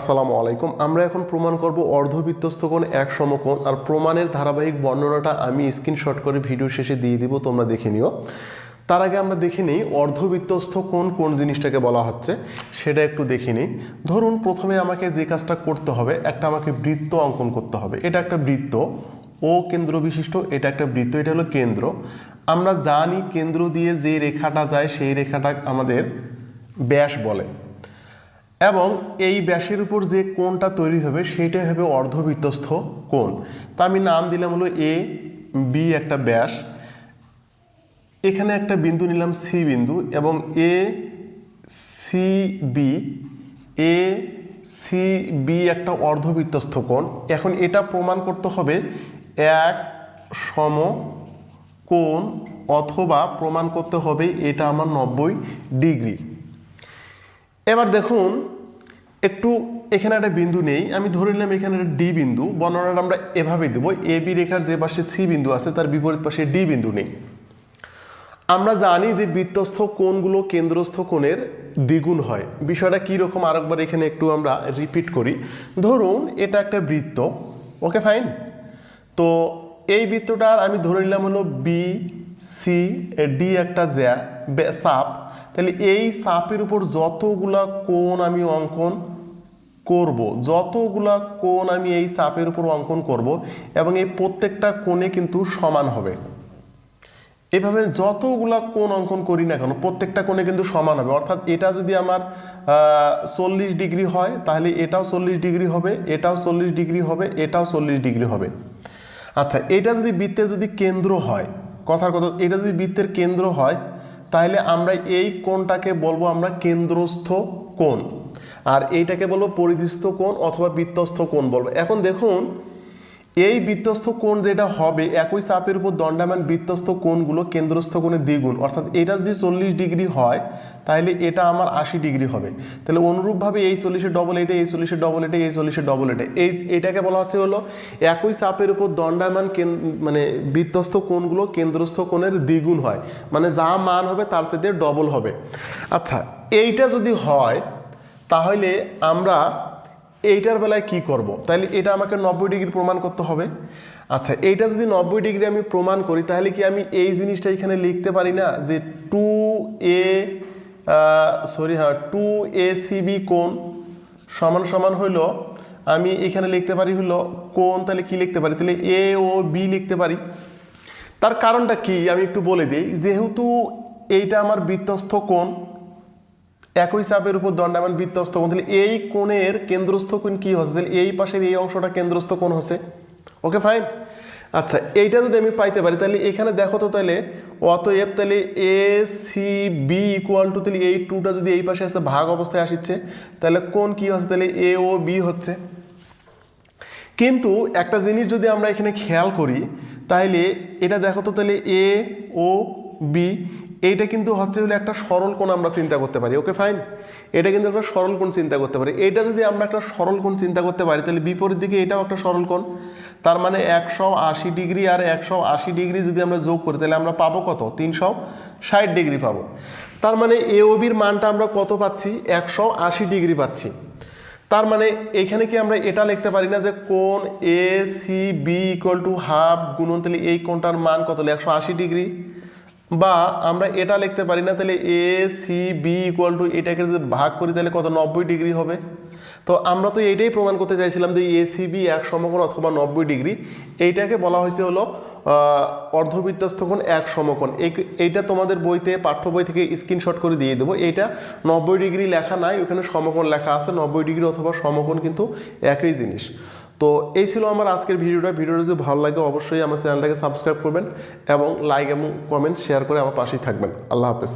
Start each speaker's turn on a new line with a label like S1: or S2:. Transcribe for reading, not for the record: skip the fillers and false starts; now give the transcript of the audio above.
S1: আসসালামু আলাইকুম। আমরা এখন প্রমাণ করব অর্ধবৃত্তস্থ কোণ এক সমকোণ, আর প্রমাণের ধারাবাহিক বর্ণনাটা আমি স্ক্রিনশট করে ভিডিও শেষে দিয়ে দিব, তোমরা দেখে নিও। তার আগে আমরা দেখে নিই অর্ধবৃত্তস্থ কোণ কোন জিনিসটাকে বলা হচ্ছে সেটা একটু দেখে নিই। ধরুন প্রথমে আমাকে যে কাজটা করতে হবে, আমাকে বৃত্ত অঙ্কন করতে হবে। এটা একটা বৃত্ত, ও কেন্দ্র বিশিষ্ট, এটা একটা বৃত্ত, এটা হলো কেন্দ্র। আমরা জানি কেন্দ্র দিয়ে যে রেখাটা যায় সেই রেখাটা আমাদের ব্যাস বলে, এবং এই ব্যাসের উপর যে কোণটা তৈরি হবে সেইটাই হবে অর্ধবৃত্তস্থ কোণ। তা আমি নাম দিলাম হলো এ বি, একটা ব্যাস, এখানে একটা বিন্দু নিলাম সি বিন্দু, এবং এ সি বি একটা অর্ধবৃত্তস্থ কোণ। এখন এটা প্রমাণ করতে হবে এক সমকোণ, অথবা প্রমাণ করতে হবে এটা আমার 90 ডিগ্রি। এবার দেখুন একটু এখানে একটা বিন্দু নেই, আমি ধরে নিলাম এখানে একটা ডি বিন্দু। বর্ণনাটা আমরা এভাবেই দেবো, এ বি রেখার যে পাশে সি বিন্দু আছে তার বিপরীত পাশে ডি বিন্দু নেই। আমরা জানি যে বৃত্তস্থ কোণগুলো কেন্দ্রস্থ কোণের দ্বিগুণ হয়। বিষয়টা কীরকম আরেকবার এখানে একটু আমরা রিপিট করি। ধরুন এটা একটা বৃত্ত, ওকে ফাইন। তো এই বৃত্তটার আমি ধরে নিলাম হলো বি সি ডি একটা চাপ। তাহলে এই চাপের উপর যতগুলা কোণ আমি অঙ্কন করব, এই চাপের উপর অঙ্কন করব, এবং এই প্রত্যেকটা কোণে কিন্তু সমান হবে। এভাবে যতগুলা কোণ অঙ্কন করি না কেন প্রত্যেকটা কোণে কিন্তু সমান হবে। অর্থাৎ এটা যদি আমার 40 ডিগ্রি হয়, তাহলে এটাও 40 ডিগ্রি হবে, এটাও 40 ডিগ্রি হবে, এটাও 40 ডিগ্রি হবে। আচ্ছা, এটা যদি বৃত্তের যদি কেন্দ্র হয়, কথার কথা, এটা যদি বৃত্তের কেন্দ্র হয়, তাহলে আমরা এই কোণটাকে বলবো আমরা কেন্দ্রস্থ কোণ, আর এইটাকে বলবো পরিধিস্থ কোণ অথবা বৃত্তস্থ কোণ বলবো। এখন দেখুন এই বৃত্তস্থ কোণ যেটা হবে, একই চাপের উপর দণ্ডায়মান বৃত্তস্থ কোণগুলো কেন্দ্রস্থ কোণের দ্বিগুণ। অর্থাৎ এটা যদি 40 ডিগ্রি হয়, তাহলে এটা আমার 80 ডিগ্রি হবে। তাহলে অনুরূপভাবে এই 40-এর ডবল এটা, এই 40-এর ডবল এটা, এই 40-এর ডবল এটা, এইটাকে বলা হচ্ছে হলো একই চাপের উপর দণ্ডায়মান মানে বৃত্তস্থ কোণগুলো কেন্দ্রস্থ কোণের দ্বিগুণ হয়, মানে যা মান হবে তার সাথে ডবল হবে। আচ্ছা, এইটা যদি হয় তাহলে আমরা এইটার বেলায় কি করব? তাহলে এটা আমাকে 90 ডিগ্রি প্রমাণ করতে হবে। আচ্ছা, এইটা যদি 90 ডিগ্রি আমি প্রমাণ করি, তাহলে কি আমি এই জিনিসটা এখানে লিখতে পারি না যে 2ACB কোণ সমান সমান হইলো, আমি এখানে লিখতে পারি হলো কোণ, তাহলে কি লিখতে পারি? তাহলে এ ও বি লিখতে পারি। তার কারণটা কি আমি একটু বলে দিই। যেহেতু এইটা আমার বৃত্তস্থ কোণ, একই চাপের উপর দণ্ডায়মান বৃত্তস্থ কোণ, তাহলে এই কোণের কেন্দ্রস্থ কোণ কি হচ্ছে? তাহলে এই পাশের এই অংশটা কেন্দ্রস্থ কোণ হচ্ছে, ওকে ফাইন। আচ্ছা, এইটা যদি আমি পাইতে পারি, তাহলে এখানে দেখো তো, তাহলে অতএব তাহলে ACB ইকুয়াল টু, তাহলে এই 2টা যদি এই পাশে আসতে ভাগ অবস্থায় আসছে, তাহলে কোণ কি হচ্ছে? তাহলে AOB হচ্ছে। কিন্তু একটা জিনিস যদি আমরা এখানে খেয়াল করি, তাহলে এটা দেখো তো, তাহলে AOB এইটা কিন্তু হচ্ছে হলো একটা সরল কোণ আমরা চিন্তা করতে পারি, ওকে ফাইন। এটা কিন্তু একটা সরল কোণ চিন্তা করতে পারি। এটা যদি আমরা একটা সরল কোণ চিন্তা করতে পারি, তাহলে বিপরীত দিকে এটাও একটা সরল কোণ। তার মানে 180 ডিগ্রি আর 180 ডিগ্রি যদি আমরা যোগ করি, তাহলে আমরা পাবো কত? 360 ডিগ্রি পাবো। তার মানে AOBর মানটা আমরা কত পাচ্ছি? 180 ডিগ্রি পাচ্ছি। তার মানে এখানে কি আমরা এটা লিখতে পারি না যে কোণ ACB ইকুয়াল টু হাফ গুণন, তাহলে এই কোণটার মান কত? 180 ডিগ্রি। বা আমরা এটা লিখতে পারি না, তাহলে ACB ইকুয়াল টু এটাকে যদি ভাগ করি তাহলে কত? 90 ডিগ্রি হবে। তো আমরা তো এইটাই প্রমাণ করতে চাইছিলাম যে ACB এক সমকোণ অথবা 90 ডিগ্রি। এইটাকে বলা হয়েছে হলো অর্ধবৃত্তস্থ কোণ এক সমকোণ। এইটা তোমাদের বইতে, পাঠ্য বই থেকে স্ক্রিনশট করে দিয়ে দেবো। এইটা 90 ডিগ্রি লেখা নাই, ওখানে সমকোণ লেখা আছে। 90 ডিগ্রি অথবা সমকোণ কিন্তু একই জিনিস। তো এই ছিল আমার আজকের ভিডিওটা যদি ভালো লাগে অবশ্যই আমার চ্যানেলটাকে সাবস্ক্রাইব করবেন, এবং লাইক এবং কমেন্ট শেয়ার করে আমার পাশেই থাকবেন। আল্লাহ হাফেজ।